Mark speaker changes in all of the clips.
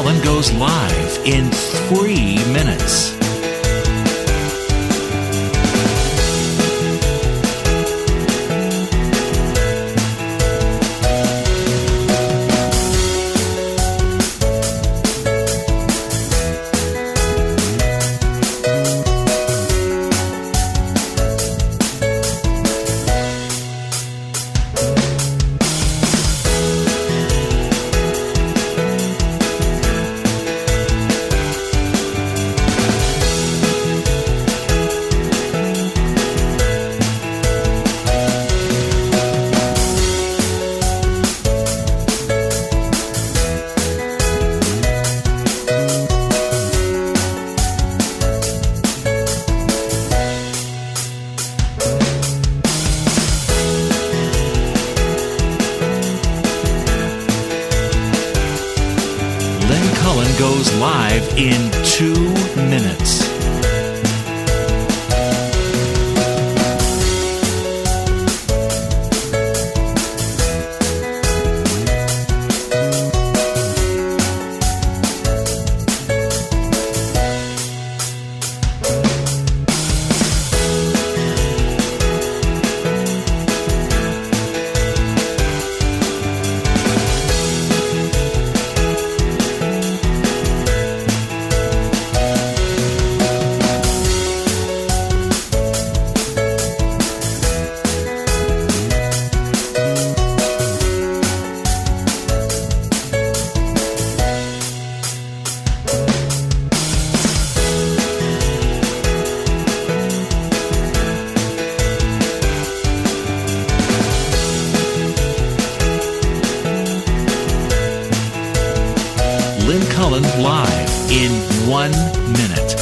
Speaker 1: Cullen goes live in 3 minutes. Lynn Cullen goes live in 2 minutes. Lynn Cullen live in 1 minute.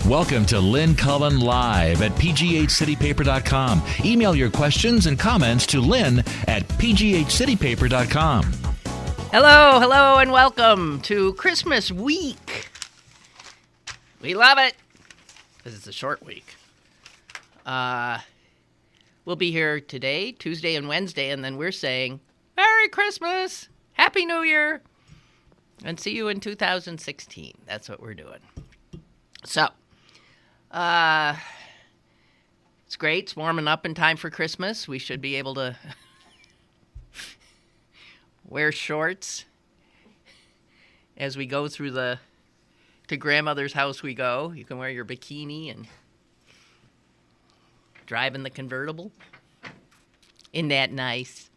Speaker 1: Welcome to Lynn Cullen Live at pghcitypaper.com. Email your questions and comments to Lynn at pghcitypaper.com.
Speaker 2: Hello, and welcome to Christmas week. We love it because it's a short week. We'll be here today, Tuesday and Wednesday, and then we're saying Merry Christmas, Happy New Year, and see you in 2016. That's what we're doing. So, it's great. It's warming up in time for Christmas. We should be able to wear shorts as we go through to grandmother's house we go. You can wear your bikini and drive in the convertible. Isn't that nice?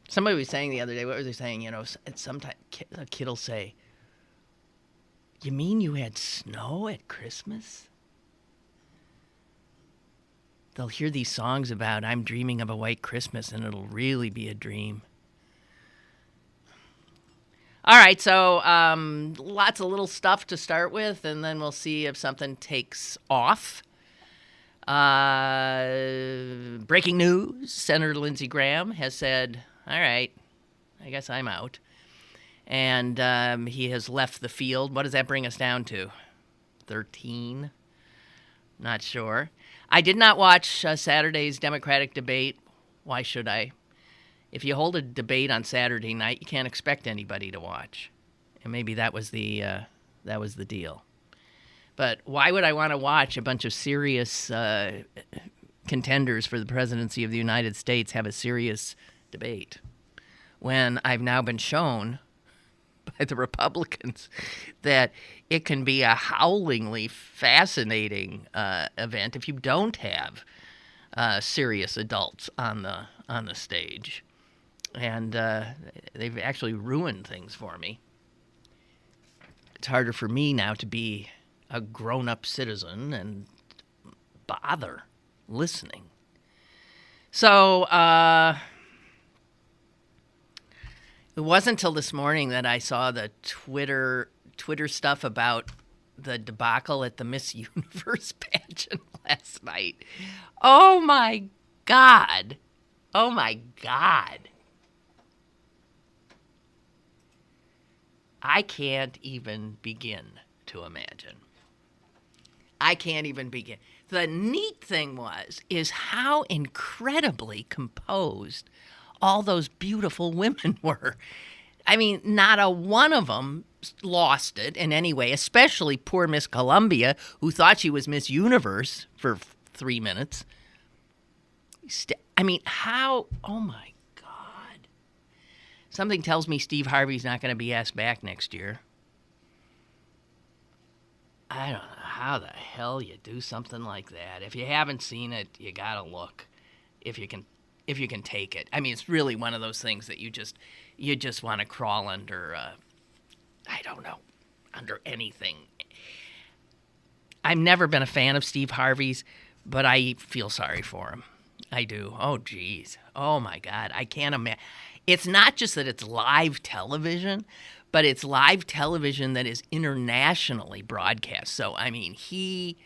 Speaker 2: Somebody was saying the other day, what were they saying? Sometimes a kid will say, "You mean you had snow at Christmas?" They'll hear these songs about I'm dreaming of a white Christmas, and it'll really be a dream. All right, so lots of little stuff to start with, and then we'll see if something takes off. Breaking news, Senator Lindsey Graham has said, all right, I guess I'm out. And he has left the field. What does that bring us down to? 13? Not sure. I did not watch Saturday's Democratic debate. Why should I? If you hold a debate on Saturday night, you can't expect anybody to watch. And maybe that was the deal. But why would I want to watch a bunch of serious contenders for the presidency of the United States have a serious debate when I've now been shown by the Republicans, that it can be a howlingly fascinating event if you don't have serious adults on the stage. And they've actually ruined things for me. It's harder for me now to be a grown-up citizen and bother listening. So it wasn't until this morning that I saw the Twitter stuff about the debacle at the Miss Universe pageant last night. Oh my God. Oh my God. I can't even begin to imagine. I can't even begin. The neat thing is how incredibly composed all those beautiful women were. I mean, not a one of them lost it in any way, especially poor Miss Columbia, who thought she was Miss Universe for 3 minutes. I mean, how? Oh, my God. Something tells me Steve Harvey's not going to be asked back next year. I don't know how the hell you do something like that. If you haven't seen it, you got to look. If you can take it. I mean, it's really one of those things that you just want to crawl under, I don't know, under anything. I've never been a fan of Steve Harvey's, but I feel sorry for him. I do. Oh, geez. Oh, my God. I can't imagine. It's not just that it's live television, but it's live television that is internationally broadcast. So, I mean, he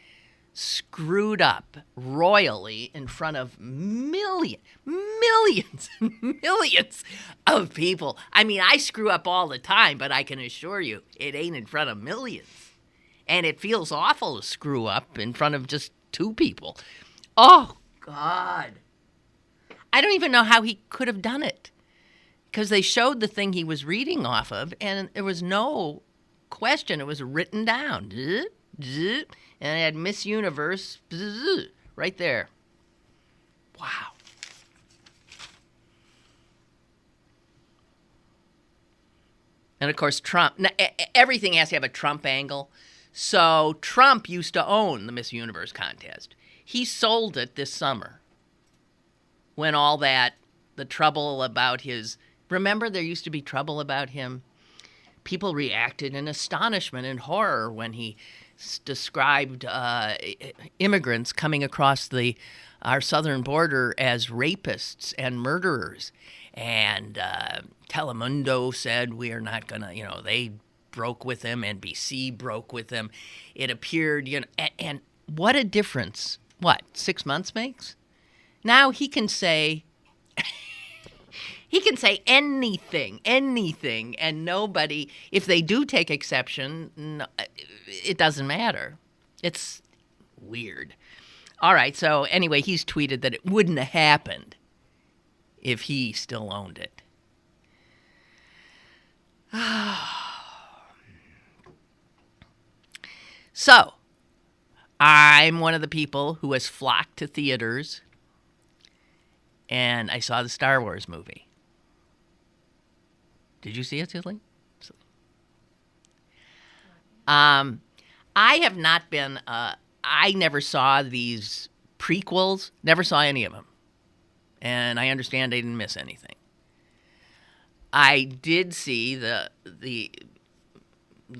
Speaker 2: screwed up royally in front of millions of people. I mean, I screw up all the time, but I can assure you it ain't in front of millions. And it feels awful to screw up in front of just 2 people. Oh, God. I don't even know how he could have done it. Because they showed the thing he was reading off of, and there was no question. It was written down. And it had Miss Universe right there. Wow. And, of course, Trump. Everything has to have a Trump angle. So Trump used to own the Miss Universe contest. He sold it this summer when all the trouble about his... Remember, there used to be trouble about him? People reacted in astonishment and horror when he described immigrants coming across our southern border as rapists and murderers. And Telemundo said, we are not going to, they broke with him. NBC broke with him. It appeared, and what a difference, 6 months makes? Now he can say... He can say anything, and nobody, if they do take exception, no, it doesn't matter. It's weird. All right, so anyway, he's tweeted that it wouldn't have happened if he still owned it. So, I'm one of the people who has flocked to theaters, and I saw the Star Wars movie. Did you see it, Cicely? I have not been, I never saw these prequels, never saw any of them. And I understand I didn't miss anything. I did see the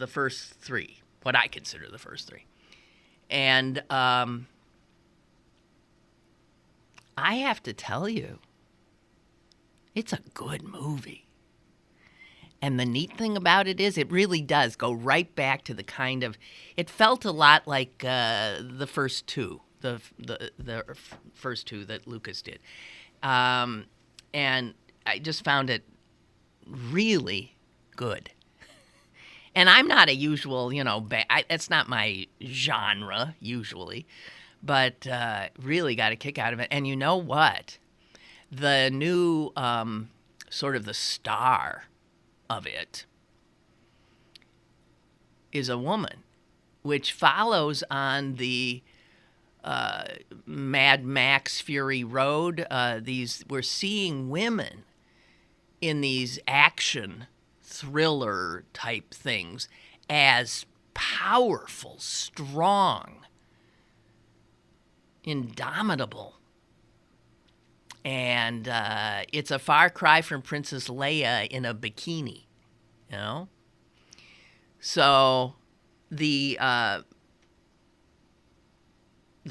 Speaker 2: first 3, what I consider the first 3. And I have to tell you, it's a good movie. And the neat thing about it is it really does go right back to the kind of... It felt a lot like the first 2, the first 2 that Lucas did. And I just found it really good. And I'm not a usual, it's not my genre usually, but really got a kick out of it. And you know what? The new sort of the star of it is a woman, which follows on the Mad Max Fury Road. We're seeing women in these action thriller type things as powerful, strong, indomitable. And it's a far cry from Princess Leia in a bikini, you know? So the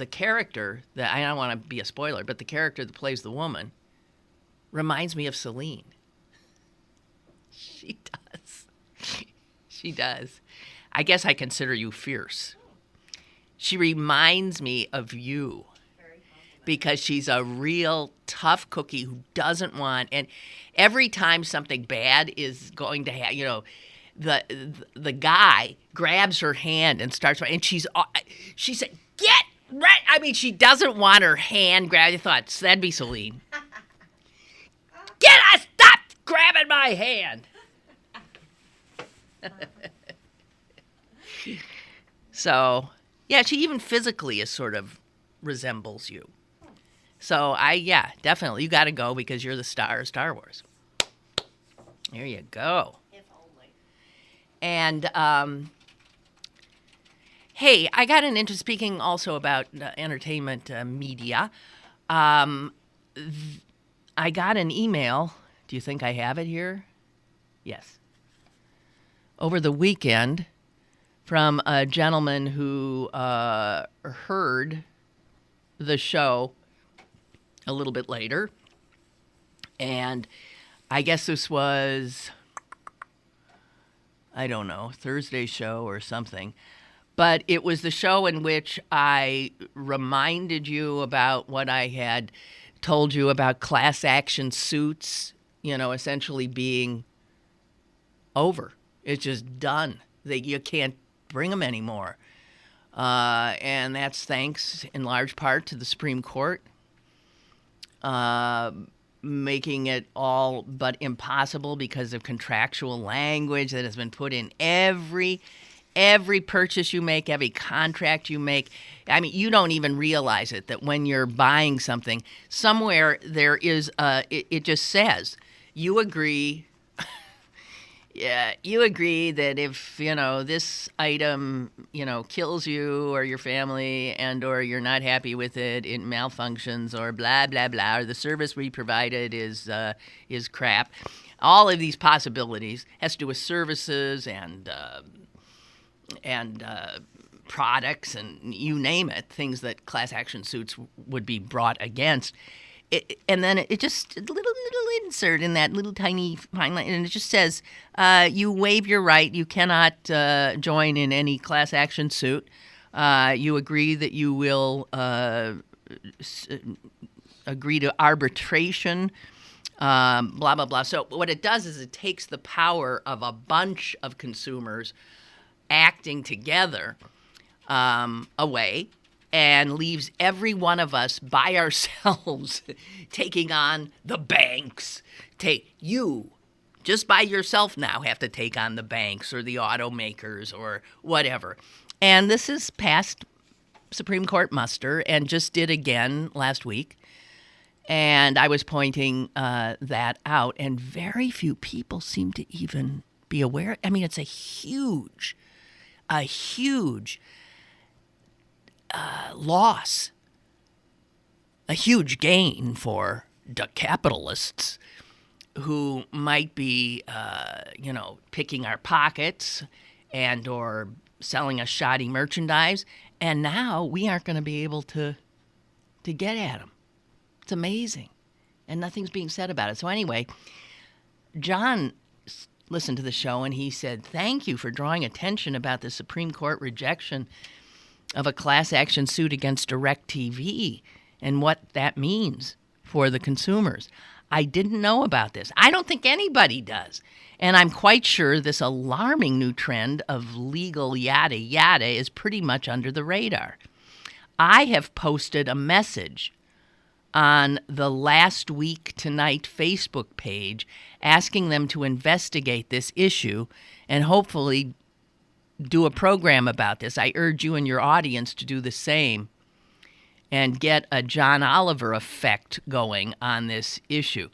Speaker 2: character that, I don't want to be a spoiler, but the character that plays the woman reminds me of Celine. She does. She does. I guess I consider you fierce. She reminds me of you because she's a real tough cookie who doesn't want, and every time something bad is going to happen, you know, the guy grabs her hand and starts, and she said, "Get right." I mean, she doesn't want her hand grabbed. I thought, so that'd be Celine. Stop grabbing my hand. So, yeah, she even physically is sort of resembles you. So definitely, you got to go because you're the star of Star Wars. There you go. If only. And hey, I got an interest. Speaking also about entertainment media, I got an email. Do you think I have it here? Yes. Over the weekend, from a gentleman who heard the show a little bit later. And I guess this was, I don't know, Thursday's show or something. But it was the show in which I reminded you about what I had told you about class action suits, you know, essentially being over. It's just done. You can't bring them anymore. And that's thanks in large part to the Supreme Court making it all but impossible because of contractual language that has been put in every purchase you make, every contract you make. I mean, you don't even realize it, that when you're buying something, somewhere there is it just says, you agree. Yeah, you agree that if, you know, this item, you know, kills you or your family and or you're not happy with it, it malfunctions or blah, blah, blah, or the service we provided is crap. All of these possibilities has to do with services and products and you name it, things that class action suits would be brought against. And then it just, a little insert in that little tiny fine line, and it just says, you waive your right, you cannot join in any class action suit. You agree that you will agree to arbitration, blah, blah, blah. So what it does is it takes the power of a bunch of consumers acting together away, and leaves every one of us by ourselves taking on the banks. You, just by yourself now, have to take on the banks or the automakers or whatever. And this is past Supreme Court muster and just did again last week. And I was pointing that out, and very few people seem to even be aware. I mean, it's a huge loss, a huge gain for the capitalists who might be, picking our pockets and or selling us shoddy merchandise, and now we aren't going to be able to get at them. It's amazing, and nothing's being said about it. So anyway, John listened to the show, and he said, "Thank you for drawing attention about the Supreme Court rejection of a class action suit against DirecTV and what that means for the consumers. I didn't know about this. I don't think anybody does. And I'm quite sure this alarming new trend of legal yada yada is pretty much under the radar. I have posted a message on the Last Week Tonight Facebook page asking them to investigate this issue and hopefully do a program about this. I urge you and your audience to do the same and get a John Oliver effect going on this issue."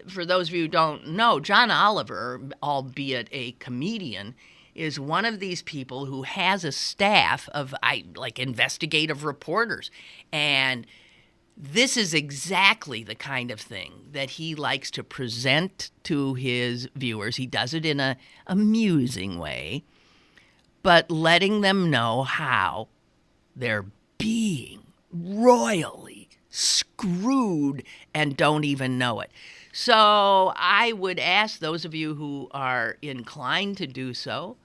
Speaker 2: for those of you who don't know, John Oliver, albeit a comedian, is one of these people who has a staff of like investigative reporters. And this is exactly the kind of thing that he likes to present to his viewers. He does it in a amusing way, but letting them know how they're being royally screwed and don't even know it. So I would ask those of you who are inclined to do so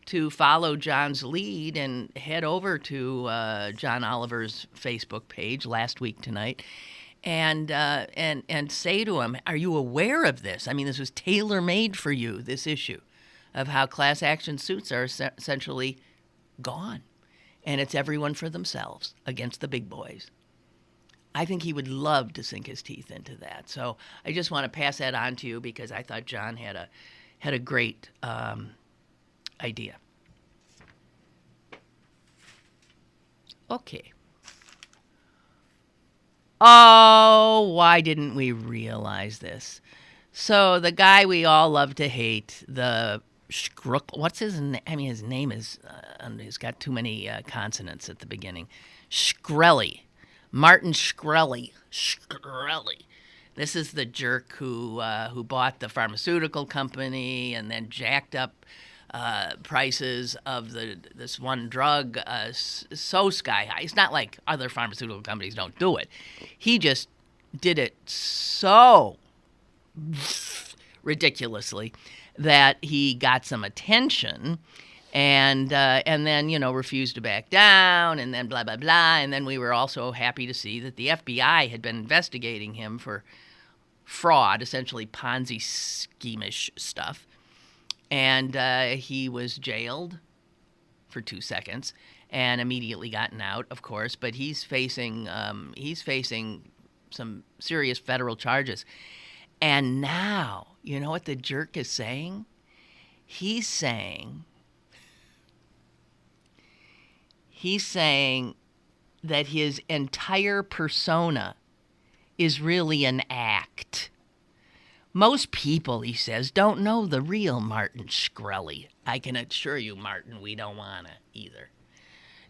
Speaker 2: to follow John's lead and head over to John Oliver's Facebook page, Last Week Tonight, and say to him, are you aware of this? I mean, this was tailor-made for you, this issue of how class action suits are essentially gone. And it's everyone for themselves against the big boys. I think he would love to sink his teeth into that. So I just want to pass that on to you because I thought John had a great idea. Okay. Oh, why didn't we realize this? So the guy we all love to hate, the Shkreli, what's his name? I mean, his name is, he's got too many consonants at the beginning. Shkreli. Martin Shkreli. Shkreli. This is the jerk who bought the pharmaceutical company and then jacked up prices of this one drug so sky high. It's not like other pharmaceutical companies don't do it. He just did it so ridiculously that he got some attention and then, refused to back down and then blah, blah, blah. And then we were also happy to see that the FBI had been investigating him for fraud, essentially Ponzi scheme-ish stuff. And he was jailed for 2 seconds and immediately gotten out, of course. But he's facing some serious federal charges. And now, you know what the jerk is saying? He's saying that his entire persona is really an act. Most people, he says, don't know the real Martin Shkreli. I can assure you, Martin, we don't want to either.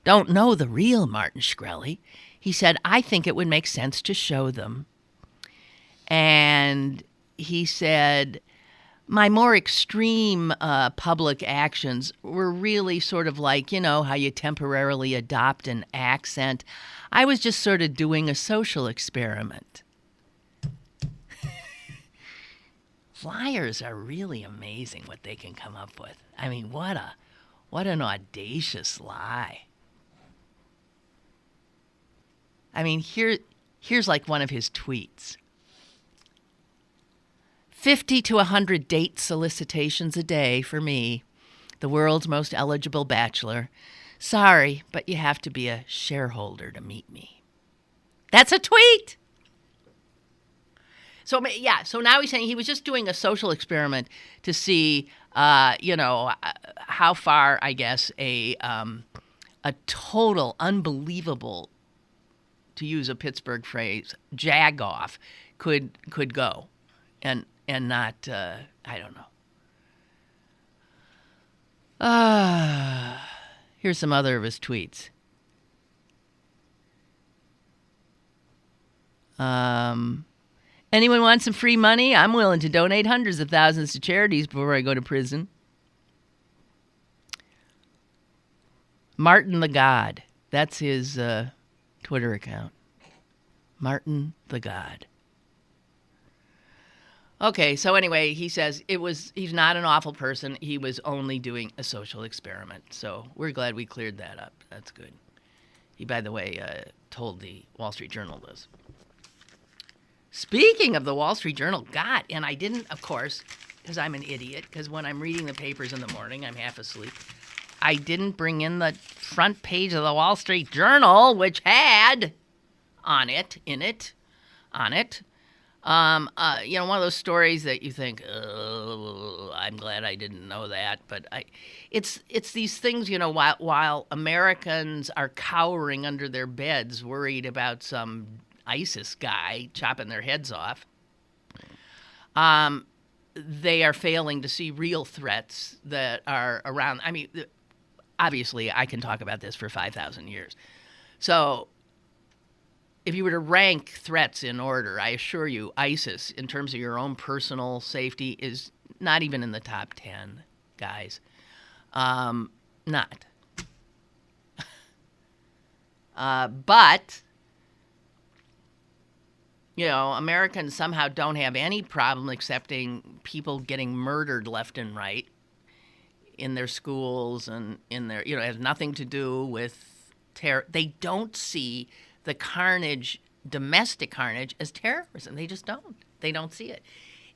Speaker 2: Don't know the real Martin Shkreli. He said, I think it would make sense to show them. And he said, my more extreme public actions were really sort of like, how you temporarily adopt an accent. I was just sort of doing a social experiment. Liars are really amazing what they can come up with. I mean, what an audacious lie. I mean, here's like one of his tweets. 50 to 100 date solicitations a day for me, the world's most eligible bachelor. Sorry, but you have to be a shareholder to meet me. That's a tweet. So now he's saying he was just doing a social experiment to see, how far, I guess, a total unbelievable, to use a Pittsburgh phrase, jag-off could go, and not, I don't know. Here's some other of his tweets. Anyone want some free money? I'm willing to donate hundreds of thousands to charities before I go to prison. Martin the God. That's his Twitter account. Martin the God. Okay, so anyway, he says he's not an awful person. He was only doing a social experiment. So we're glad we cleared that up. That's good. He, by the way, told the Wall Street Journal this. Speaking of the Wall Street Journal, God, and I didn't, of course, because I'm an idiot, because when I'm reading the papers in the morning, I'm half asleep. I didn't bring in the front page of the Wall Street Journal, which had one of those stories that you think, oh, I'm glad I didn't know that. But it's these things, while Americans are cowering under their beds, worried about some ISIS guy chopping their heads off. they are failing to see real threats that are around. I mean, obviously, I can talk about this for 5,000 years. So if you were to rank threats in order, I assure you, ISIS, in terms of your own personal safety, is not even in the top 10, guys. Not. But, you know, Americans somehow don't have any problem accepting people getting murdered left and right in their schools and in their, you know, it has nothing to do with terror. They don't see the carnage, domestic carnage, as terrorism. They just don't. They don't see it.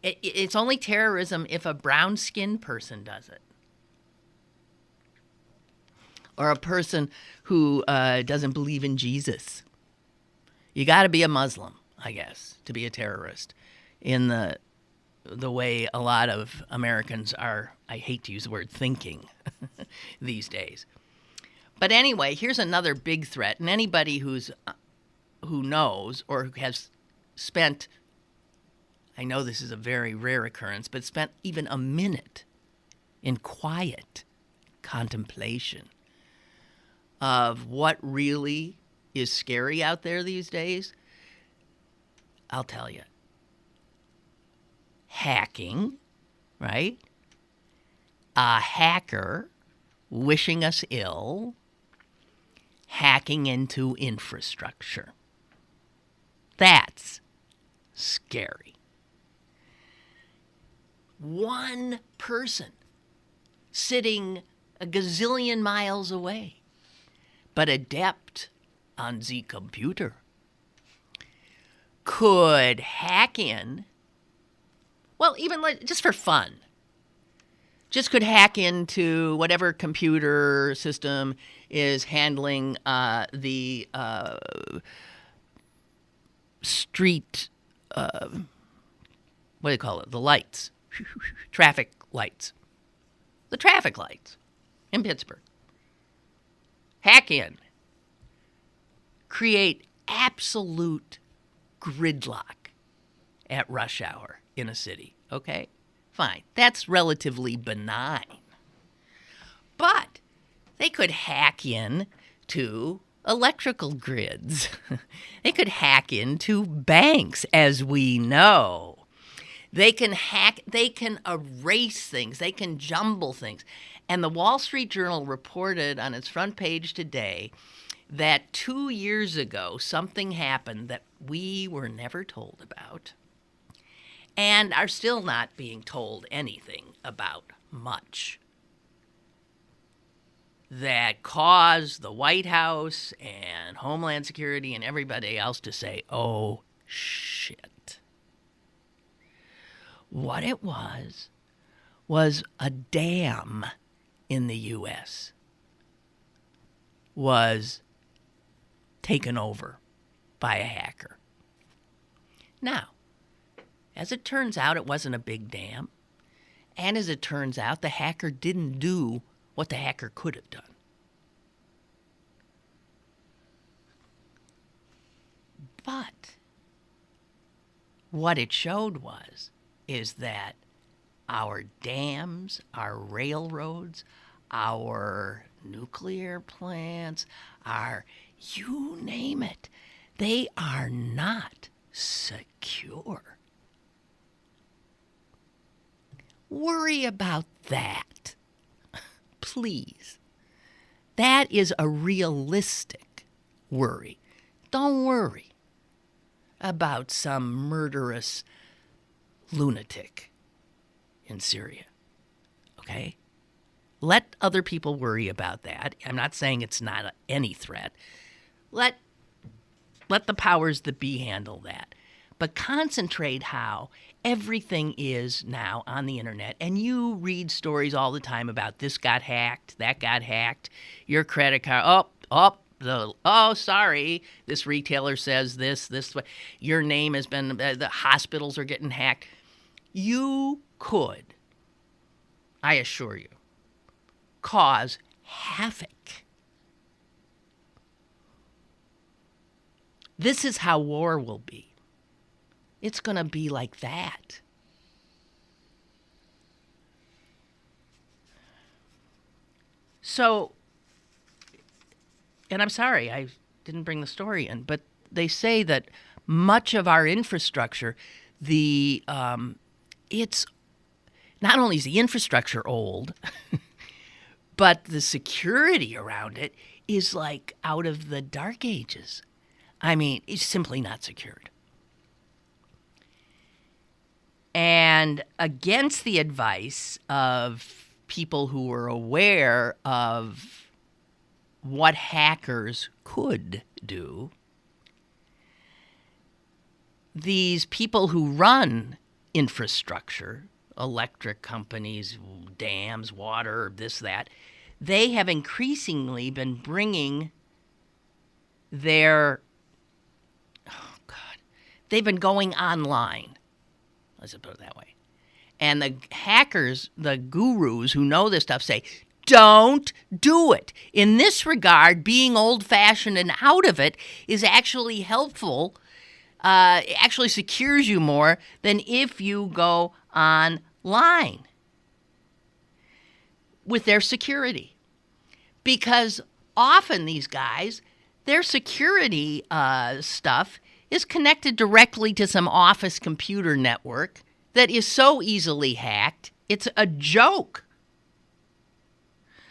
Speaker 2: It's only terrorism if a brown-skinned person does it. Or a person who doesn't believe in Jesus. You got to be a Muslim, I guess, to be a terrorist in the way a lot of Americans are, I hate to use the word thinking these days. But anyway, here's another big threat. And anybody who knows or who has spent, I know this is a very rare occurrence, but spent even a minute in quiet contemplation of what really is scary out there these days, I'll tell you. Hacking, right? A hacker wishing us ill, hacking into infrastructure. That's scary. One person sitting a gazillion miles away, but adept on the computer, could hack in, well, even just for fun, just could hack into whatever computer system is handling the street, what do you call it, the lights, traffic lights, the traffic lights in Pittsburgh. Hack in, create absolute gridlock at rush hour in a city, okay? Fine. That's relatively benign. But they could hack in to electrical grids. They could hack into banks, as we know. They can hack, they can erase things, they can jumble things. And the Wall Street Journal reported on its front page today that 2 years ago something happened that we were never told about and are still not being told anything about much, that caused the White House and Homeland Security and everybody else to say, oh, shit. What it was a dam in the U.S. was taken over by a hacker. Now, as it turns out, it wasn't a big dam. And as it turns out, the hacker didn't do what the hacker could have done. But what it showed is that our dams, our railroads, our nuclear plants, our, you name it, they are not secure. Worry about that, please. That is a realistic worry. Don't worry about some murderous lunatic in Syria, okay? Let other people worry about that. I'm not saying it's not any threat. Let the powers that be handle that. But concentrate how everything is now on the internet. And you read stories all the time about this got hacked, that got hacked, your credit card, sorry, this retailer says this, your name has been, the hospitals are getting hacked. You could, I assure you, cause havoc. This is how war will be. It's going to be like that. So, and I'm sorry, I didn't bring the story in, but they say that much of our infrastructure, it's not only is the infrastructure old, but the security around it is like out of the dark ages. I mean, it's simply not secured. And against the advice of people who were aware of what hackers could do, these people who run infrastructure, electric companies, dams, water, this, that, they have increasingly been bringing they've been going online. Let's put it that way. And the hackers, the gurus who know this stuff say, don't do it. In this regard, being old-fashioned and out of it is actually helpful. It actually secures you more than if you go online with their security. Because often these guys, their security stuff is connected directly to some office computer network that is so easily hacked, it's a joke.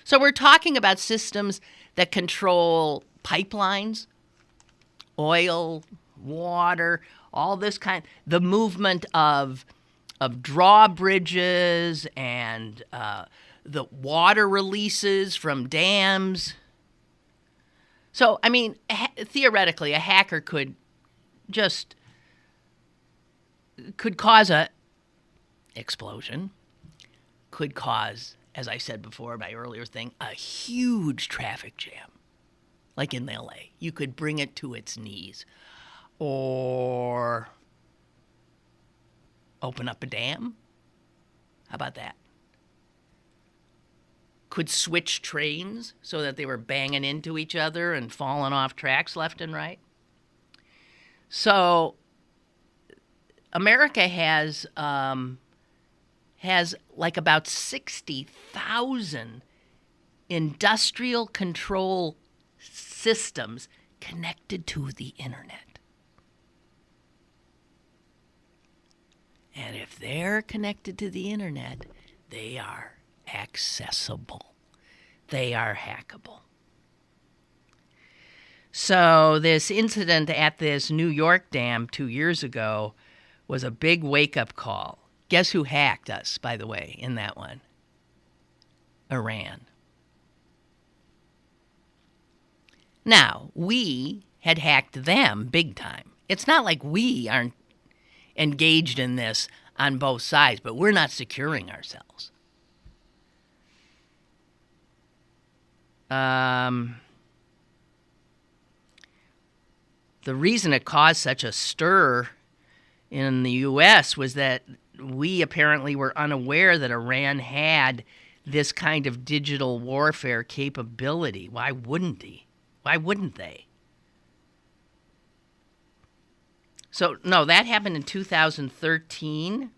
Speaker 2: So we're talking about systems that control pipelines, oil, water, all this kind, the movement of drawbridges and the water releases from dams. So, I mean, theoretically, a hacker could cause a explosion, could cause, as I said before, my earlier thing, a huge traffic jam, like in LA. You could bring it to its knees, or open up a dam. How about that? Could switch trains so that they were banging into each other and falling off tracks left and right. So America has like about 60,000 industrial control systems connected to the internet. And if they're connected to the internet, they are accessible. They are hackable. So this incident at this New York dam 2 years ago was a big wake-up call. Guess who hacked us, by the way, in that one? Iran. Now, we had hacked them big time. It's not like we aren't engaged in this on both sides, but we're not securing ourselves. The reason it caused such a stir in the U.S. was that we apparently were unaware that Iran had this kind of digital warfare capability. Why wouldn't he? Why wouldn't they? So, no, that happened in 2013.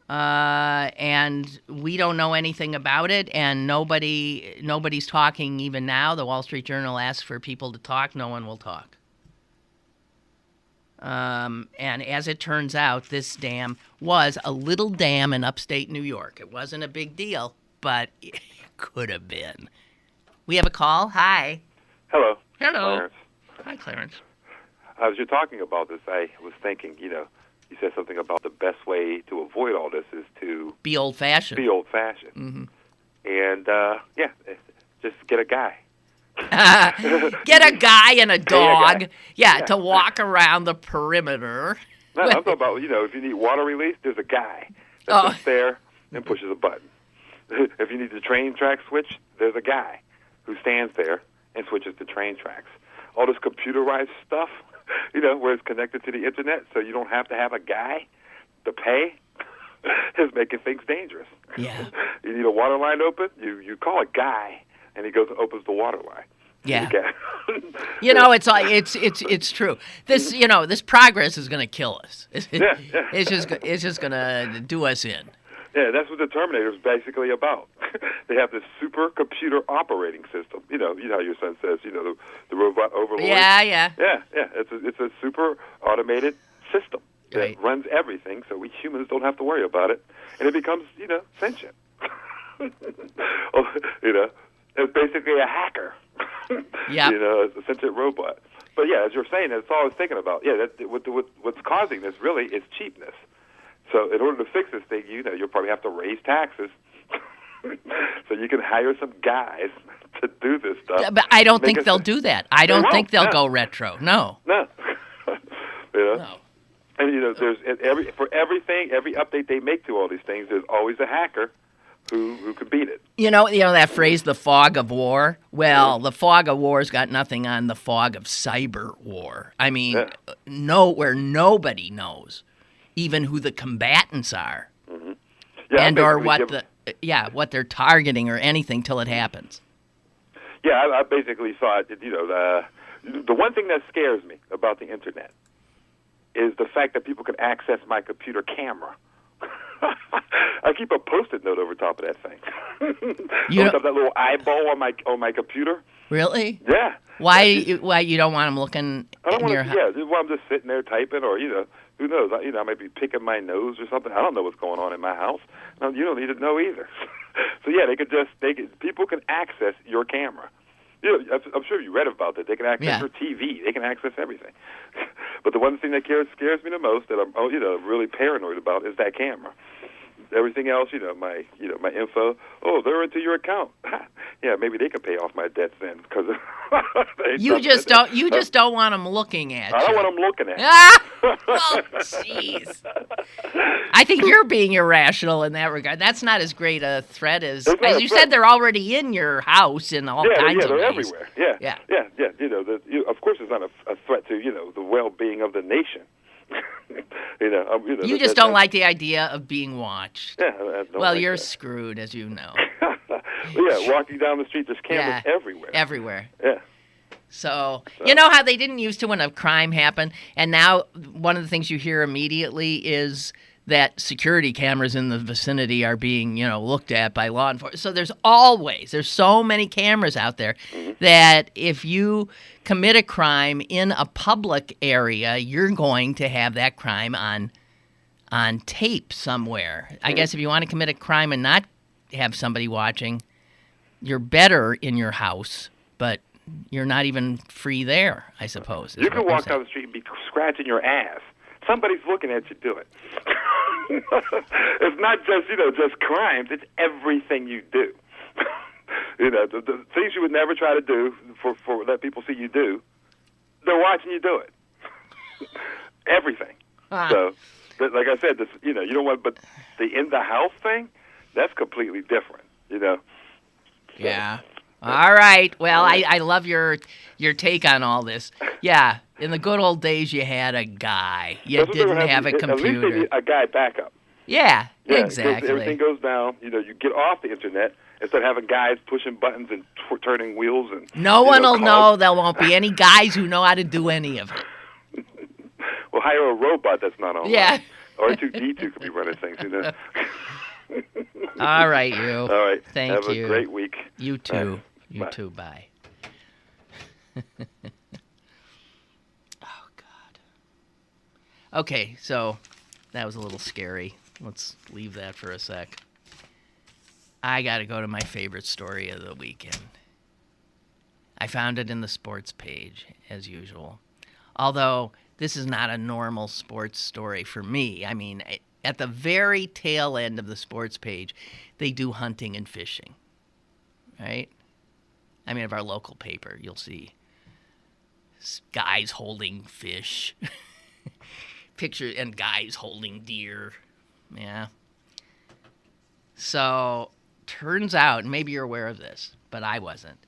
Speaker 2: And we don't know anything about it, and nobody's talking even now. The Wall Street Journal asks for people to talk. No one will talk. And as it turns out, this dam was a little dam in upstate New York. It wasn't a big deal, but it could have been. We have a call. Hi.
Speaker 3: Hello.
Speaker 2: Hello.
Speaker 3: Clarence.
Speaker 2: Hi, Clarence.
Speaker 3: As you're talking about this, I was thinking, you said something about the best way to avoid all this is to
Speaker 2: be old-fashioned.
Speaker 3: Mm-hmm. And, just get a guy.
Speaker 2: Get a guy and a dog, to walk around the perimeter.
Speaker 3: No, I'm talking about, if you need water release, there's a guy that sits there and pushes a button. If you need the train track switch, there's a guy who stands there and switches the train tracks. All this computerized stuff, where it's connected to the internet, so you don't have to have a guy to pay, is making things dangerous.
Speaker 2: Yeah.
Speaker 3: You need a water line open, you call a guy, and he goes and opens the water line.
Speaker 2: Yeah. It's true. This progress is going to kill us. It's just going to do us in.
Speaker 3: Yeah, that's what the Terminator is basically about. They have this supercomputer operating system. You know how your son says, the robot overlord.
Speaker 2: Yeah.
Speaker 3: It's a super automated system that runs everything, so we humans don't have to worry about it, and it becomes sentient. It's basically a hacker.
Speaker 2: Yeah.
Speaker 3: It's a sentient robot. But yeah, as you're saying, that's all I was thinking about. Yeah, what's causing this really is cheapness. So in order to fix this thing, you'll probably have to raise taxes, so you can hire some guys to do this stuff.
Speaker 2: But I don't think they'll do that. I don't think they'll go retro. No.
Speaker 3: No.
Speaker 2: No.
Speaker 3: And there's every update they make to all these things, there's always a hacker who could beat it. You know
Speaker 2: that phrase, the fog of war? Well, the fog of war's got nothing on the fog of cyber war. I mean, where nobody knows even who the combatants are, and or what they're targeting or anything till it happens.
Speaker 3: Yeah, I basically thought that, the one thing that scares me about the internet is the fact that people can access my computer camera. I keep a Post-it note over top of that thing. You have that little eyeball on my computer.
Speaker 2: Really?
Speaker 3: Yeah.
Speaker 2: Why you don't want them looking in your house?
Speaker 3: Yeah, while I'm just sitting there typing, or who knows? I might be picking my nose or something. I don't know what's going on in my house. No, you don't need to know either. So yeah, people can access your camera. I'm sure you read about that. They can access your TV. They can access everything. But the one thing that scares me the most, that I'm really paranoid about, is that camera. Everything else, my info. Oh, they're into your account. Yeah, maybe they can pay off my debts then, because
Speaker 2: you just don't want them looking at you.
Speaker 3: I don't want them looking at you.
Speaker 2: Oh, jeez. I think you're being irrational in that regard. That's not as great a threat as you said. They're already in your house in all kinds of ways.
Speaker 3: Yeah, they're everywhere. Yeah. Of course, it's not a threat to the well-being of the nation.
Speaker 2: You just don't like the idea of being watched.
Speaker 3: Yeah.
Speaker 2: Well, you're screwed, as you know.
Speaker 3: Yeah, walking down the street, there's cameras everywhere.
Speaker 2: Everywhere.
Speaker 3: Yeah.
Speaker 2: So, you know how they didn't used to when a crime happened, and now one of the things you hear immediately is that security cameras in the vicinity are being, looked at by law enforcement. So there's so many cameras out there that if you commit a crime in a public area, you're going to have that crime on tape somewhere. I guess if you want to commit a crime and not have somebody watching, you're better in your house, but you're not even free there, I suppose.
Speaker 3: You can walk down the street and be scratching your ass. Somebody's looking at you do it. It's not just crimes. It's everything you do. The things you would never try to do for let people see you do, they're watching you do it. Everything. So, like I said, you don't want, but the in the house thing, that's completely different. So,
Speaker 2: yeah. All right. Well, I love your take on all this. Yeah. In the good old days, you had a guy. You didn't have a computer.
Speaker 3: At least they need a guy backup.
Speaker 2: Yeah, exactly.
Speaker 3: Everything goes down. You get off the internet instead of having guys pushing buttons and turning wheels. And
Speaker 2: no one will know. There won't be any guys who know how to do any of it.
Speaker 3: Well, hire a robot that's not online.
Speaker 2: Yeah.
Speaker 3: R2D2 could be running things.
Speaker 2: All right, you.
Speaker 3: All right.
Speaker 2: Thank you.
Speaker 3: Have a great week.
Speaker 2: You too. You too. Bye. Oh, God. Okay, so that was a little scary. Let's leave that for a sec. I got to go to my favorite story of the weekend. I found it in the sports page, as usual. Although this is not a normal sports story for me. I mean, at the very tail end of the sports page, they do hunting and fishing, right? I mean, of our local paper, you'll see guys holding fish, pictures, and guys holding deer. Yeah. So, turns out, maybe you're aware of this, but I wasn't.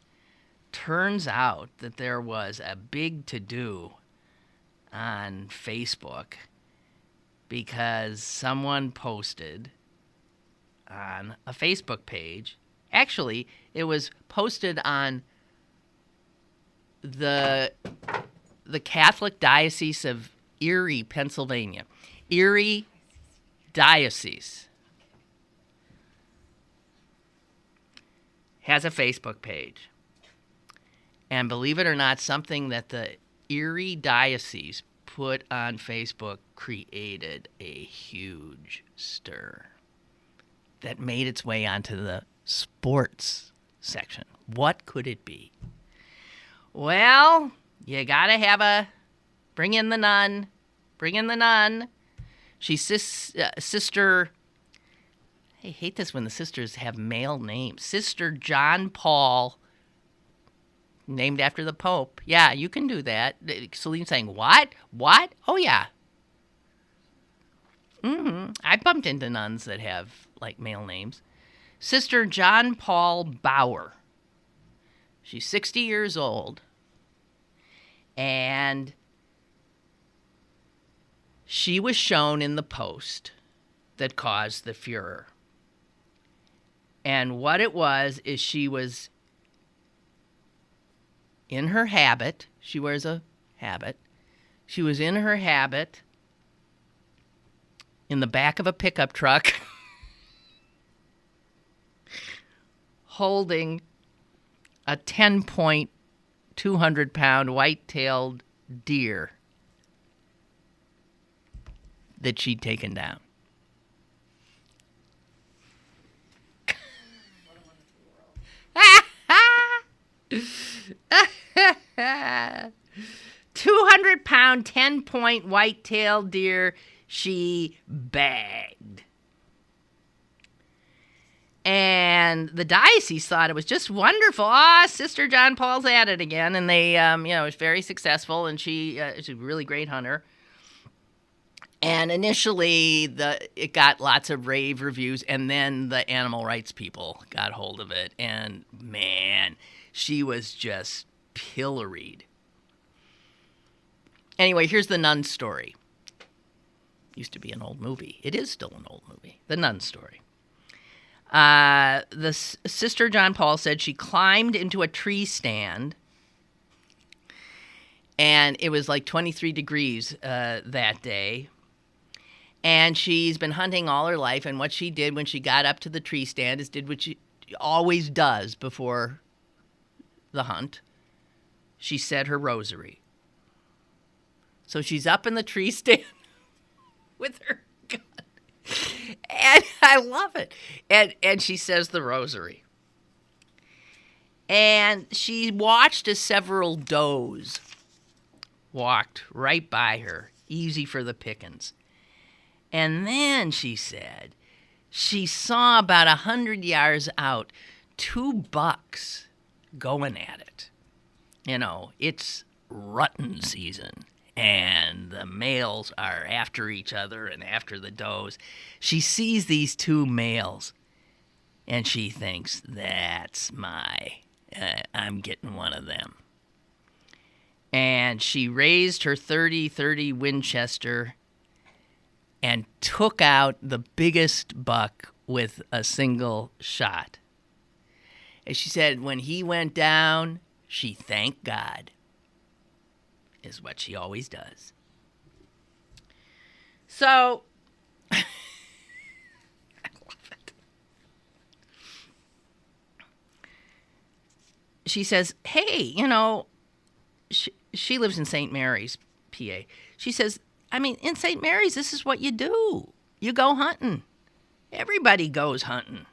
Speaker 2: Turns out that there was a big to-do on Facebook because someone posted on a Facebook page. Actually, it was posted on the Catholic Diocese of Erie, Pennsylvania. Erie Diocese. has a Facebook page. And believe it or not, something that the Erie Diocese put on Facebook created a huge stir that made its way onto the sports section. What could it be? Well, you gotta bring in the nun. She's Sister, I hate this when the sisters have male names. Sister John Paul, named after the Pope. Yeah, you can do that. Celine's saying, what? Oh, yeah. I bumped into nuns that have, male names. Sister John Paul Bauer. She's 60 years old. And she was shown in the post that caused the furor. And what it was is she was in her habit. She wears a habit. She was in her habit in the back of a pickup truck holding a 10-point, 200-pound white-tailed deer that she'd taken down. 200-pound, 10-point white-tailed deer she bagged. And the diocese thought it was just wonderful. Sister John Paul's at it again. And they, was very successful. And she's a really great hunter. And initially, it got lots of rave reviews. And then the animal rights people got hold of it. And, man, she was just pilloried. Anyway, here's the nun story. Used to be an old movie. It is still an old movie. The nun story. The Sister John Paul said she climbed into a tree stand, and it was 23 degrees that day. And she's been hunting all her life, and what she did when she got up to the tree stand is did what she always does before the hunt. She said her rosary. So she's up in the tree stand with her gun. And I love it. And she says the rosary. And she watched as several does walked right by her, easy for the pickings. And then she said she saw about 100 yards out 2 bucks going at it. It's rutting season. And the males are after each other and after the does. She sees these 2 males, and she thinks, that's I'm getting one of them. And she raised her .30 Winchester and took out the biggest buck with a single shot. And she said when he went down, she thanked God. Is what she always does. So, I love it. She says, hey, she lives in St. Mary's, PA. She says, in St. Mary's, this is what you do. You go hunting. Everybody goes hunting.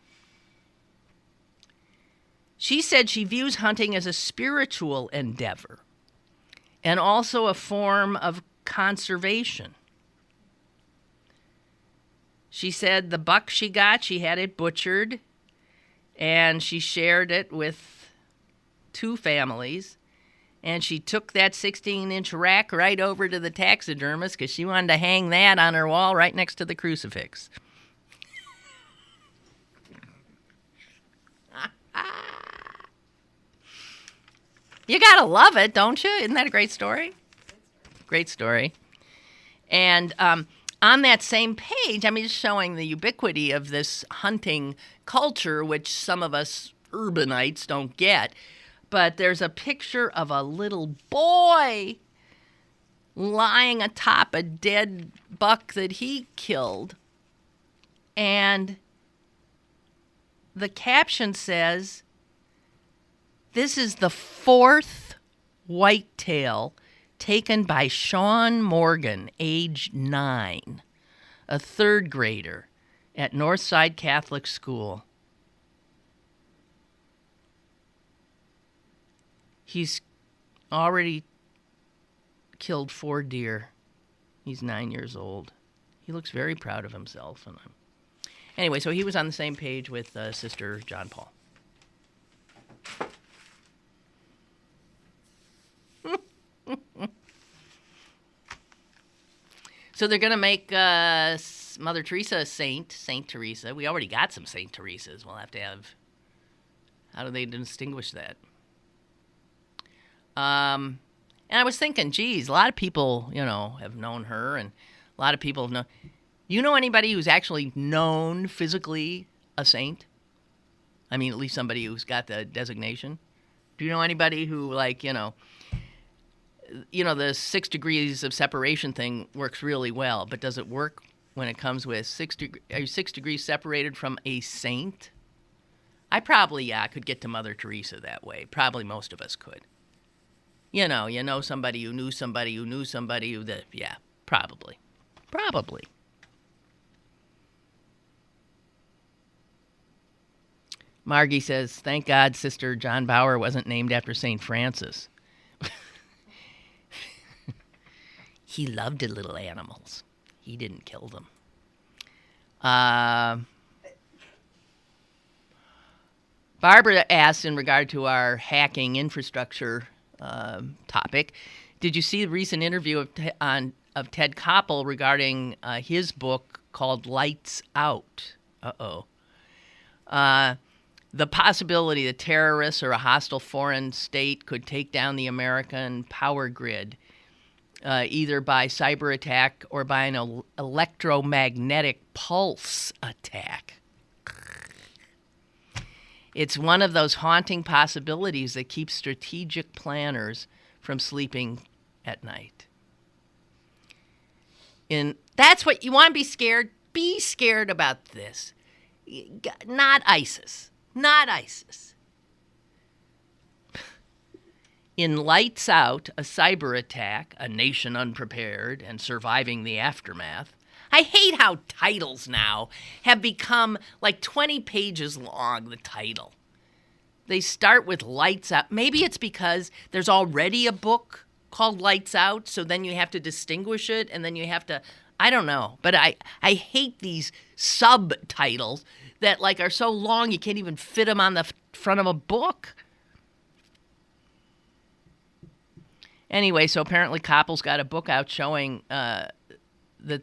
Speaker 2: She said she views hunting as a spiritual endeavor. And also a form of conservation. She said the buck she got, she had it butchered, and she shared it with 2 families. And she took that 16-inch rack right over to the taxidermist because she wanted to hang that on her wall right next to the crucifix. You gotta love it, don't you? Isn't that a great story? Great story. And on that same page, just showing the ubiquity of this hunting culture, which some of us urbanites don't get. But there's a picture of a little boy lying atop a dead buck that he killed. And the caption says, This is the fourth whitetail taken by Sean Morgan, age 9, a third grader at Northside Catholic School. He's already killed 4 deer. He's 9 years old. He looks very proud of himself. And anyway, so he was on the same page with Sister John Paul. So they're going to make Mother Teresa a saint, Saint Teresa. We already got some Saint Teresas. We'll have to have... How do they distinguish that? And I was thinking, geez, a lot of people, have known her, and a lot of people have known... You know anybody who's actually known physically a saint? I mean, at least somebody who's got the designation. Do you know anybody who, the 6 degrees of separation thing works really well, but does it work when it comes with 6 degrees separated from a saint? I probably could get to Mother Teresa that way. Probably most of us could. You know somebody who knew somebody who knew somebody who... Yeah, probably. Probably. Margie says, thank God Sister John Bauer wasn't named after St. Francis. He loved the little animals. He didn't kill them. Barbara asked in regard to our hacking infrastructure topic, did you see the recent interview of Ted Koppel regarding his book called Lights Out? The possibility that terrorists or a hostile foreign state could take down the American power grid, either by cyber attack or by an electromagnetic pulse attack. It's one of those haunting possibilities that keeps strategic planners from sleeping at night. That's what you want to be scared. Be scared about this. Not ISIS. Not ISIS. In Lights Out, a cyber attack, a nation unprepared and surviving the aftermath. I hate how titles now have become like 20 pages long, the title. They start with Lights Out. Maybe it's because there's already a book called Lights Out, so then you have to distinguish it, and then you have to, I don't know. But I hate these subtitles that are so long you can't even fit them on the front of a book. Anyway, so apparently Koppel's got a book out showing that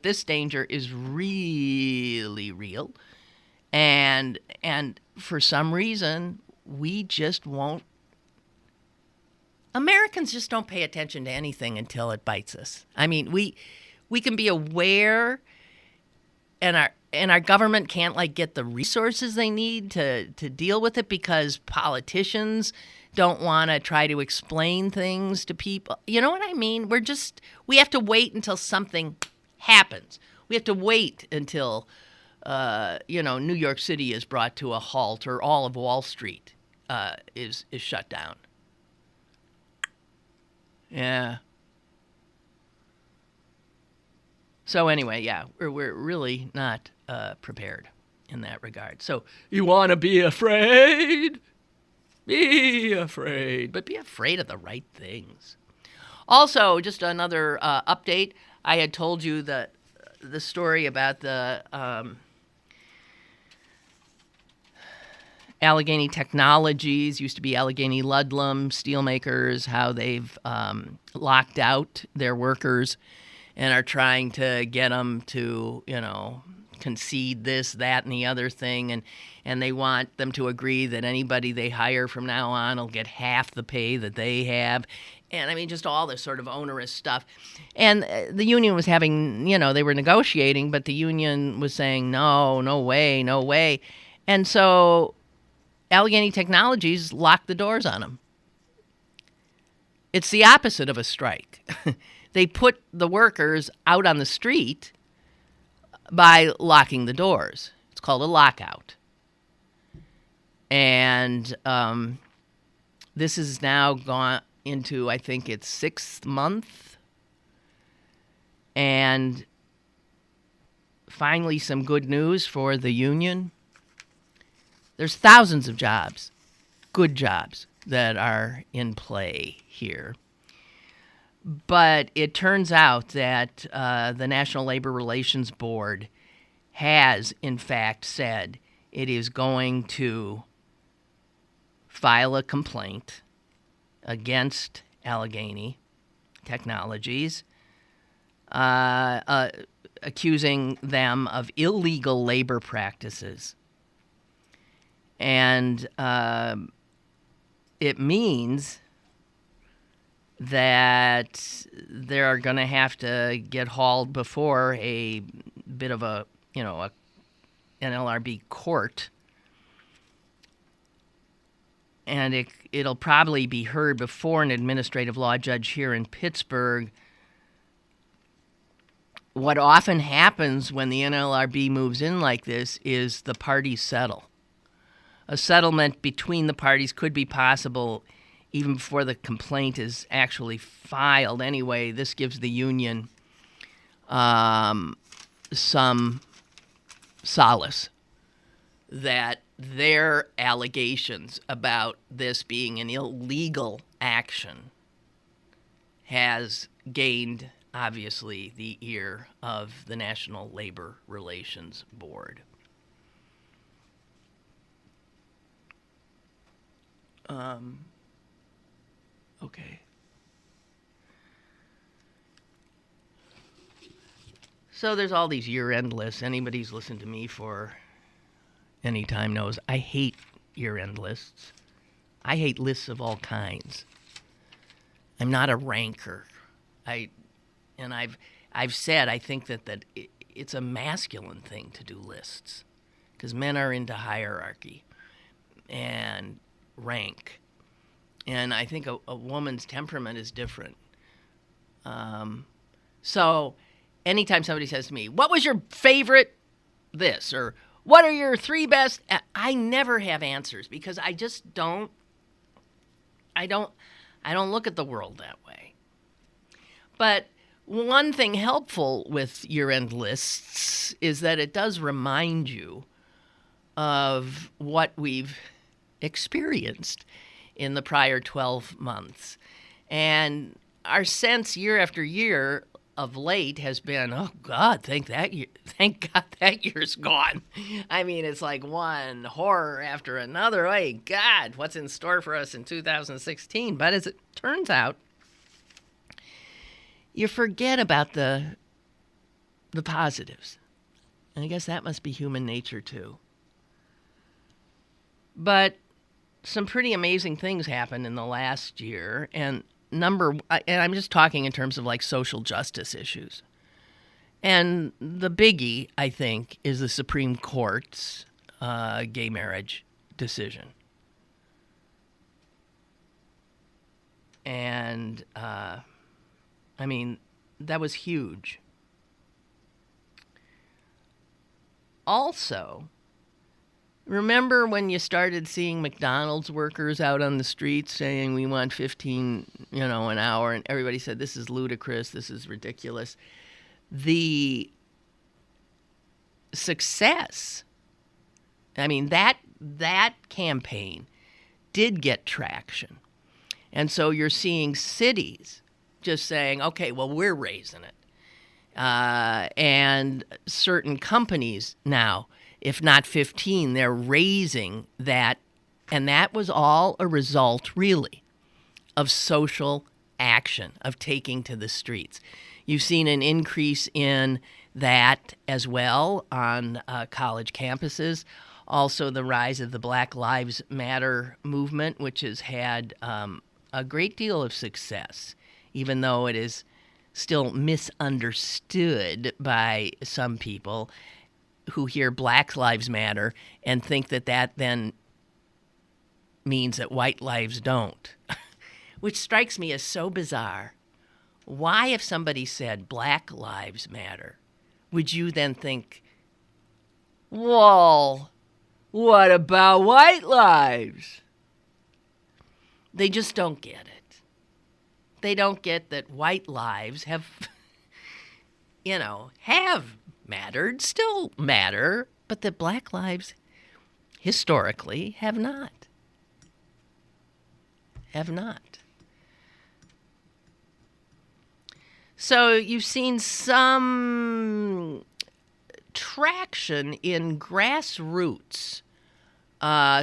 Speaker 2: this danger is really real. And for some reason, we just won't. Americans just don't pay attention to anything until it bites us. I mean, we can be aware, and our government can't get the resources they need to deal with it because politicians don't want to try to explain things to people. You know what I mean? We have to wait until something happens. We have to wait until, New York City is brought to a halt or all of Wall Street is shut down. Yeah. So anyway, yeah, we're really not prepared in that regard. So you want to be afraid? Be afraid, but be afraid of the right things. Also, just another update. I had told you the story about the Allegheny Technologies, used to be Allegheny Ludlam steelmakers, how they've locked out their workers and are trying to get them to, concede this, that, and the other thing. And they want them to agree that anybody they hire from now on will get half the pay that they have. And I mean, just all this sort of onerous stuff. And the union was having, they were negotiating, but the union was saying, no way, no way. And so Allegheny Technologies locked the doors on them. It's the opposite of a strike. They put the workers out on the street by locking the doors. It's called a lockout. And This has now gone into, I think, its 6th month. And finally, some good news for the union. There's thousands of jobs, good jobs, that are in play here. But it turns out that the National Labor Relations Board has, in fact, said it is going to file a complaint against Allegheny Technologies, accusing them of illegal labor practices. And it means that they're going to have to get hauled before a bit of a NLRB court. And it'll probably be heard before an administrative law judge here in Pittsburgh. What often happens when the NLRB moves in like this is the parties settle. A settlement between the parties could be possible even before the complaint is actually filed. Anyway, this gives the union some solace that their allegations about this being an illegal action has gained, obviously, the ear of the National Labor Relations Board. Okay. So there's all these year-end lists. Anybody who's listened to me for any time knows I hate year-end lists. I hate lists of all kinds. I'm not a ranker. I've said I think that it's a masculine thing to do lists because men are into hierarchy and rank. And I think a woman's temperament is different. So anytime somebody says to me, what was your favorite this? Or what are your 3 best? I never have answers because I just don't look at the world that way. But one thing helpful with year-end lists is that it does remind you of what we've experienced in the prior 12 months. And our sense year after year of late has been, oh God, thank God that year's gone. I mean, it's like one horror after another. Oh God, what's in store for us in 2016? But as it turns out, you forget about the positives. And I guess that must be human nature too. But some pretty amazing things happened in the last year, and I'm just talking in terms of like social justice issues. And the biggie, I think, is the Supreme Court's gay marriage decision. And, I mean, that was huge. Also, remember when you started seeing McDonald's workers out on the streets saying we want 15, an hour, and everybody said this is ludicrous, this is ridiculous. The success, I mean, that campaign did get traction. And so you're seeing cities just saying, okay, well, we're raising it. And certain companies now, if not 15, they're raising that. And that was all a result, really, of social action, of taking to the streets. You've seen an increase in that as well on college campuses. Also, the rise of the Black Lives Matter movement, which has had a great deal of success, even though it is still misunderstood by some people who hear Black Lives Matter and think that then means that white lives don't, which strikes me as so bizarre. Why, if somebody said Black Lives Matter, would you then think, well, what about white lives? They just don't get it. They don't get that white lives have, have mattered, still matter, but that black lives historically have not. Have not. So you've seen some traction in grassroots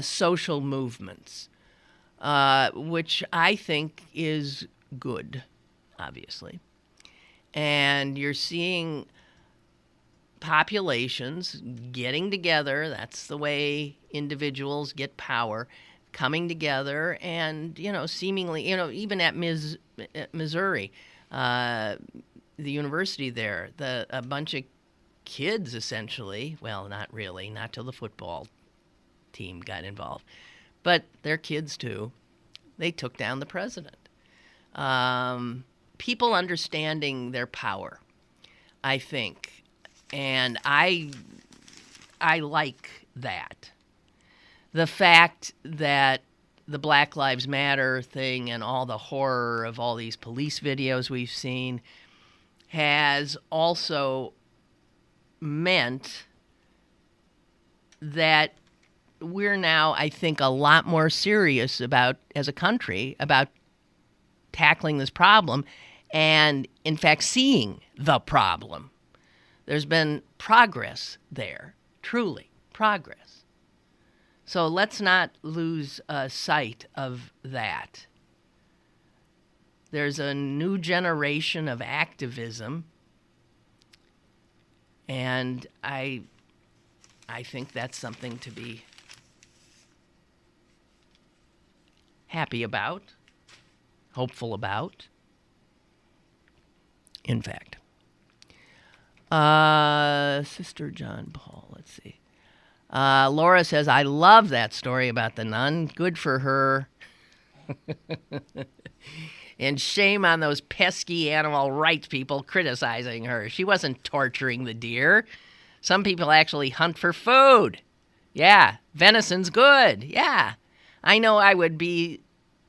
Speaker 2: social movements, which I think is good, obviously. And you're seeing populations getting together. That's the way individuals get power, coming together and, seemingly, even at Missouri, the university there, a bunch of kids essentially, well, not really, not till the football team got involved, but they're kids too. They took down the president. People understanding their power, I think, and I like that. The fact that the Black Lives Matter thing and all the horror of all these police videos we've seen has also meant that we're now, I think, a lot more serious about, as a country, about tackling this problem and, in fact, seeing the problem. There's been progress there, truly, progress. So let's not lose sight of that. There's a new generation of activism, and I think that's something to be happy about, hopeful about, in fact. Sister John Paul, let's see. Laura says, I love that story about the nun. Good for her. And shame on those pesky animal rights people criticizing her. She wasn't torturing the deer. Some people actually hunt for food. Yeah, venison's good. Yeah. I know I would be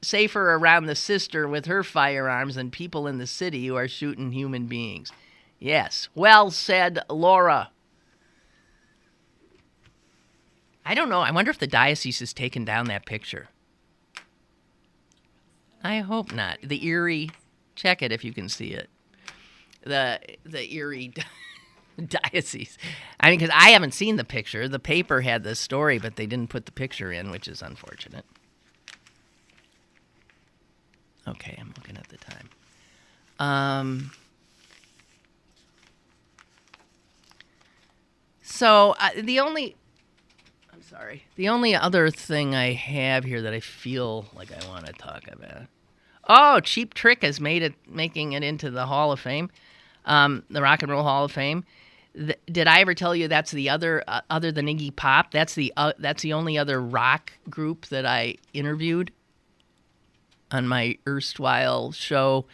Speaker 2: safer around the sister with her firearms than people in the city who are shooting human beings. Yes. Well said, Laura. I don't know. I wonder if the diocese has taken down that picture. I hope not. The Erie, check it if you can see it. The Erie diocese. I mean, because I haven't seen the picture. The paper had the story, but they didn't put the picture in, which is unfortunate. Okay, I'm looking at the time. So the only other thing I have here that I feel like I want to talk about. Oh, Cheap Trick has making it into the Hall of Fame, the Rock and Roll Hall of Fame. Did I ever tell you that's the other than Iggy Pop? That's the only other rock group that I interviewed on my erstwhile show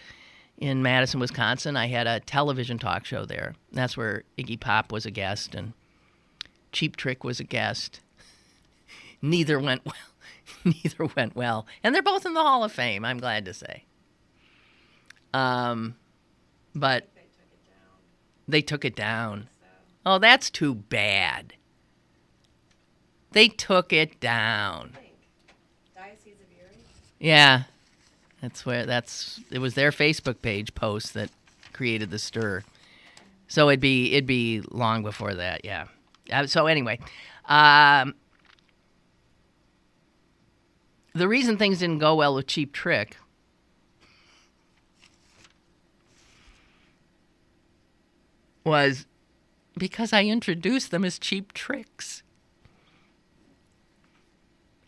Speaker 2: in Madison, Wisconsin. I had a television talk show there. That's where Iggy Pop was a guest and Cheap Trick was a guest. Neither went well. And they're both in the Hall of Fame, I'm glad to say. But they took it down. Oh, that's too bad. They took it down.
Speaker 4: Diocese of Erie?
Speaker 2: Yeah. It was their Facebook page post that created the stir. So it'd be long before that, yeah. So anyway, the reason things didn't go well with Cheap Trick was because I introduced them as Cheap Tricks.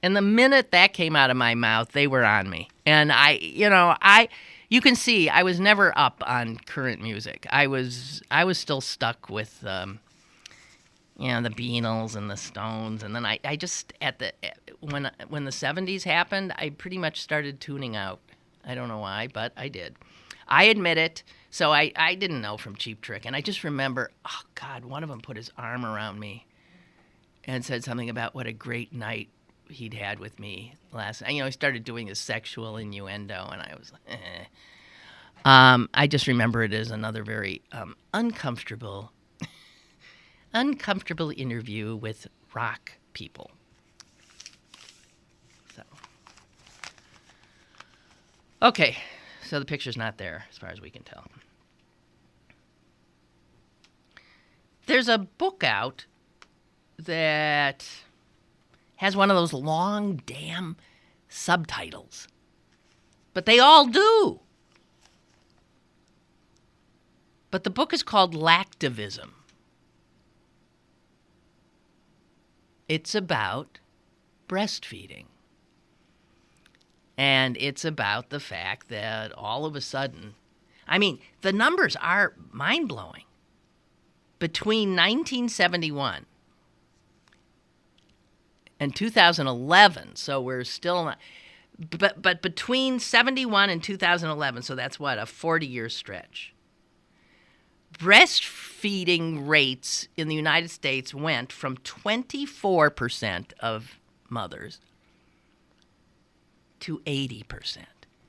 Speaker 2: And the minute that came out of my mouth, they were on me. And you can see I was never up on current music. I was still stuck with the Beatles and the Stones, and then I just when the 70s happened, I pretty much started tuning out. I don't know why, but I did. I admit it. So I didn't know from Cheap Trick, and I just remember, oh God, one of them put his arm around me and said something about what a great night he'd had with me last night. He started doing his sexual innuendo, and I was like, I just remember it as another very uncomfortable interview with rock people. So, okay, so the picture's not there as far as we can tell. There's a book out that has one of those long damn subtitles. But they all do. But the book is called Lactivism. It's about breastfeeding. And it's about the fact that all of a sudden, the numbers are mind-blowing. Between 1971 and 2011, so we're still not, but between 71 and 2011, so that's what, a 40-year stretch, breastfeeding rates in the United States went from 24% of mothers to 80%.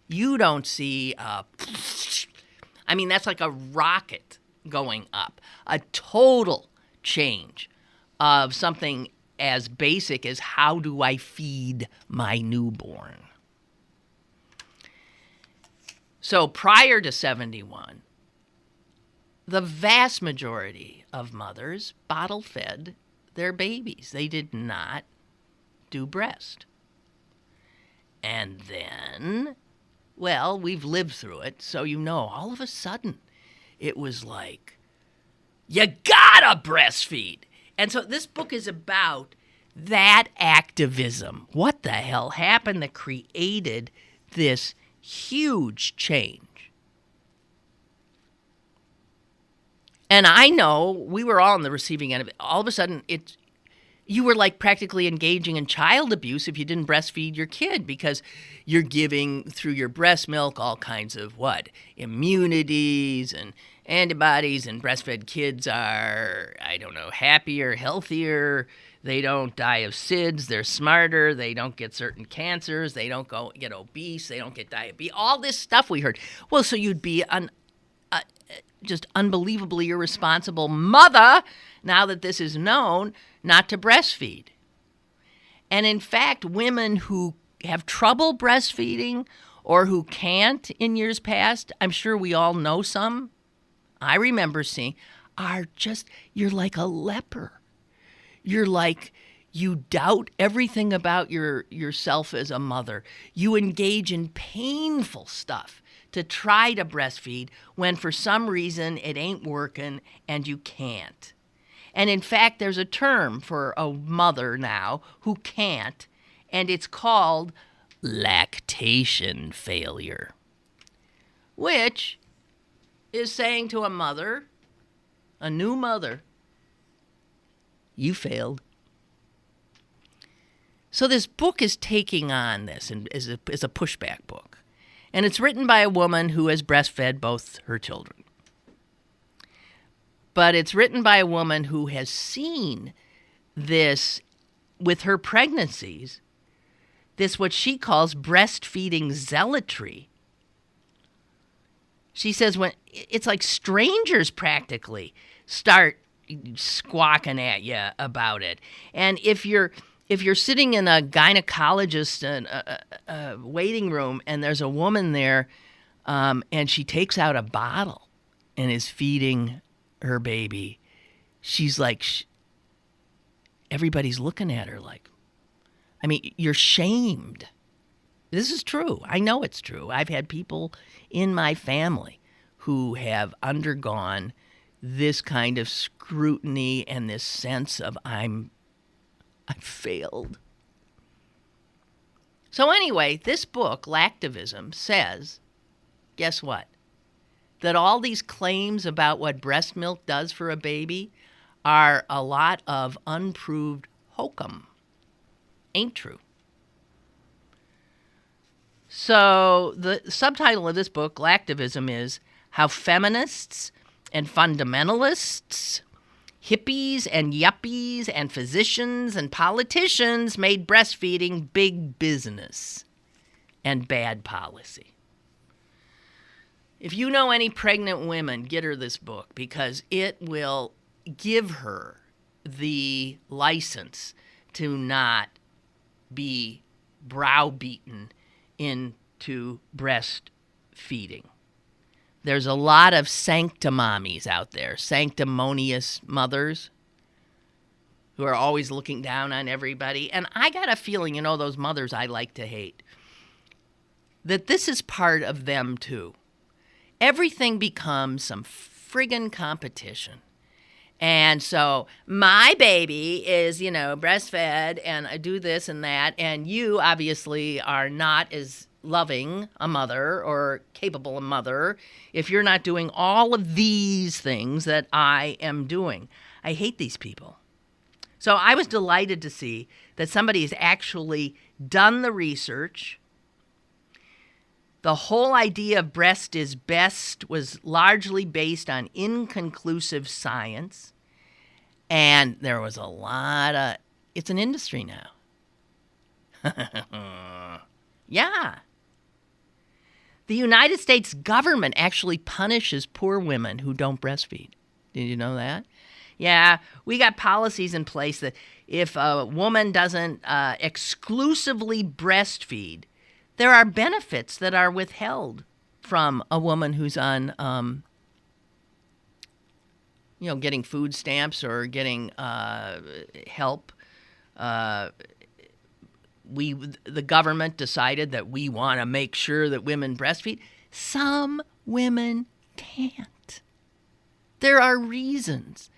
Speaker 2: You don't see that's like a rocket going up. A total change of something as basic as how do I feed my newborn. So prior to 71, the vast majority of mothers bottle fed their babies. They did not do breast. And then, we've lived through it, so all of a sudden, it was like, you gotta breastfeed. And so this book is about that activism. What the hell happened that created this huge change? And I know we were all on the receiving end of it. All of a sudden, you were like practically engaging in child abuse if you didn't breastfeed your kid, because you're giving through your breast milk all kinds of immunities and antibodies, and breastfed kids are, happier, healthier. They don't die of SIDS. They're smarter. They don't get certain cancers. They don't get obese. They don't get diabetes. All this stuff we heard. Well, so you'd be just unbelievably irresponsible mother, now that this is known, not to breastfeed. And in fact, women who have trouble breastfeeding or who can't in years past, I'm sure we all know some, I remember seeing, you're like a leper. You're like, you doubt everything about yourself as a mother. You engage in painful stuff to try to breastfeed when for some reason it ain't working and you can't. And in fact, there's a term for a mother now who can't, and it's called lactation failure, which is saying to a mother, a new mother, you failed. So this book is taking on this and is a pushback book. And it's written by a woman who has breastfed both her children. But it's written by a woman who has seen this with her pregnancies, this what she calls breastfeeding zealotry. She says when it's like strangers practically start squawking at you about it. And if you're sitting in a gynecologist waiting room and there's a woman there and she takes out a bottle and is feeding her baby, she's like, everybody's looking at her like, you're shamed. This is true. I know it's true. I've had people in my family who have undergone this kind of scrutiny and this sense of I failed. So anyway, this book, Lactivism, says, guess what? That all these claims about what breast milk does for a baby are a lot of unproved hokum. Ain't true. So the subtitle of this book, Lactivism, is How Feminists and Fundamentalists hippies and yuppies and physicians and politicians made breastfeeding big business and bad policy. If you know any pregnant women, get her this book because it will give her the license to not be browbeaten into breastfeeding. There's a lot of sanctimommies out there, sanctimonious mothers who are always looking down on everybody. And I got a feeling, those mothers I like to hate, that this is part of them too. Everything becomes some friggin' competition. And so my baby is, breastfed and I do this and that. And you obviously are not as loving a mother or capable a mother if you're not doing all of these things that I am doing. I hate these people. So I was delighted to see that somebody has actually done the research. The whole idea of breast is best was largely based on inconclusive science. And there was a lot of, it's an industry now. Yeah. The United States government actually punishes poor women who don't breastfeed. Did you know that? Yeah, we got policies in place that if a woman doesn't exclusively breastfeed, there are benefits that are withheld from a woman who's on, getting food stamps or getting help. The government decided that we want to make sure that women breastfeed. Some women can't. There are reasons.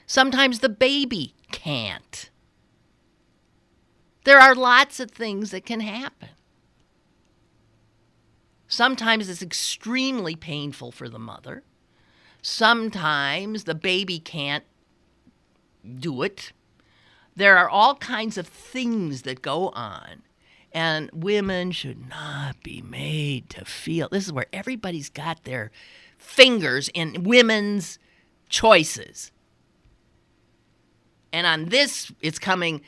Speaker 2: Sometimes the baby can't. There are lots of things that can happen. Sometimes it's extremely painful for the mother. Sometimes the baby can't do it. There are all kinds of things that go on, and women should not be made to feel. This is where everybody's got their fingers in women's choices. And on this, it's coming,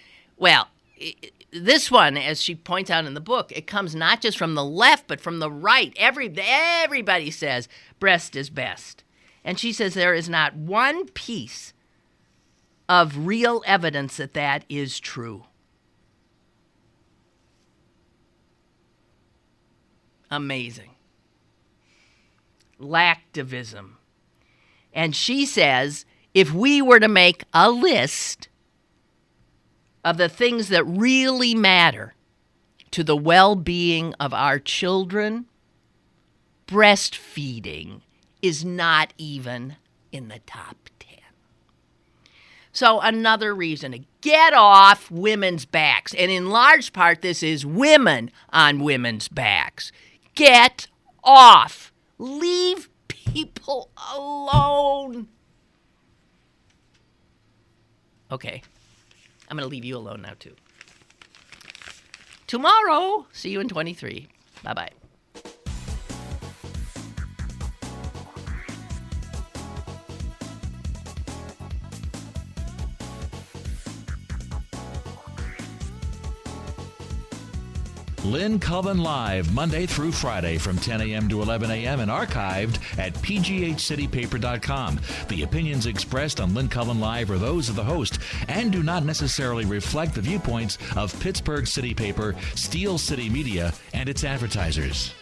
Speaker 2: this one, as she points out in the book, it comes not just from the left, but from the right. Everybody says breast is best. And she says there is not one piece of real evidence that that is true. Amazing. Lactivism. And she says if we were to make a list of the things that really matter to the well-being of our children, breastfeeding is not even in the top 10. So another reason to get off women's backs, and in large part this is women on women's backs. Get off. Leave people alone. Okay, I'm going to leave you alone now too. Tomorrow, see you in 23. Bye-bye.
Speaker 1: Lynn Cullen Live, Monday through Friday from 10 a.m. to 11 a.m. and archived at pghcitypaper.com. The opinions expressed on Lynn Cullen Live are those of the host and do not necessarily reflect the viewpoints of Pittsburgh City Paper, Steel City Media, and its advertisers.